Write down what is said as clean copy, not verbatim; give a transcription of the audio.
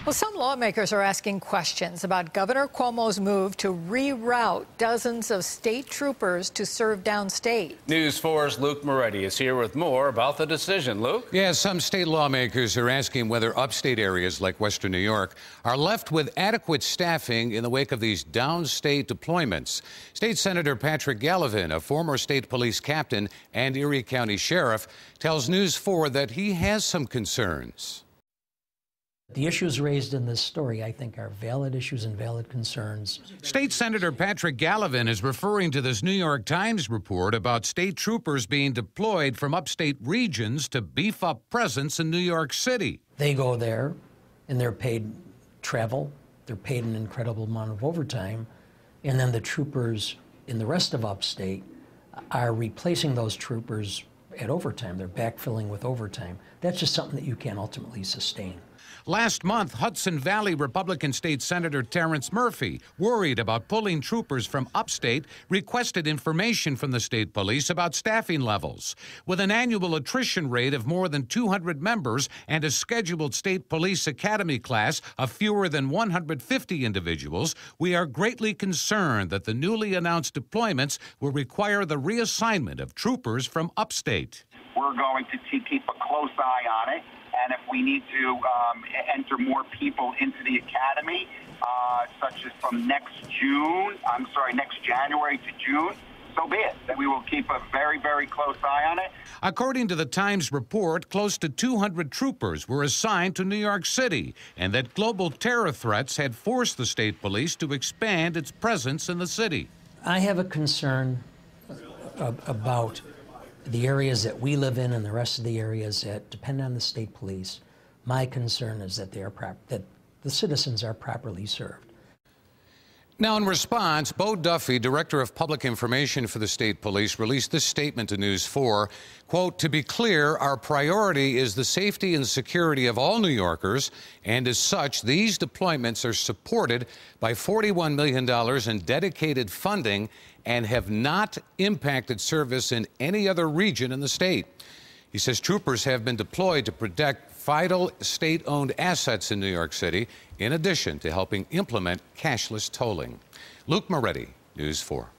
Well, some lawmakers are asking questions about Governor Cuomo's move to reroute dozens of state troopers to serve downstate. News 4's Luke Moretti is here with more about the decision. Luke? Yeah, some state lawmakers are asking whether upstate areas like Western New York are left with adequate staffing in the wake of these downstate deployments. State Senator Patrick Gallivan, a former state police captain and Erie County sheriff, tells News 4 that he has some concerns. The issues raised in this story, I think, are valid issues and valid concerns. State Senator Patrick Gallivan is referring to this New York Times report about state troopers being deployed from upstate regions to beef up presence in New York City. They go there, and they're paid travel. They're paid an incredible amount of overtime. And then the troopers in the rest of upstate are replacing those troopers at overtime. They're backfilling with overtime. That's just something that you can't ultimately sustain. Last month, Hudson Valley Republican State Senator Terrence Murphy, worried about pulling troopers from upstate, requested information from the state police about staffing levels. With an annual attrition rate of more than 200 members and a scheduled state police academy class of fewer than 150 individuals, we are greatly concerned that the newly announced deployments will require the reassignment of troopers from upstate. We're going to keep a close eye on it. And if we need to enter more people into the academy, such as from next January to June, so be it. That we will keep a very, very close eye on it. According to the Times report, close to 200 troopers were assigned to New York City, and that global terror threats had forced the state police to expand its presence in the city. I have a concern about the areas that we live in and the rest of the areas that depend on the state police. My concern is that that the citizens are properly served. Now, in response, Bo Duffy, Director of Public Information for the State Police, released this statement to News 4, quote, "To be clear, our priority is the safety and security of all New Yorkers, and as such, these deployments are supported by $41 million in dedicated funding and have not impacted service in any other region in the state." He says troopers have been deployed to protect vital state-owned assets in New York City, in addition to helping implement cashless tolling. Luke Moretti, News 4.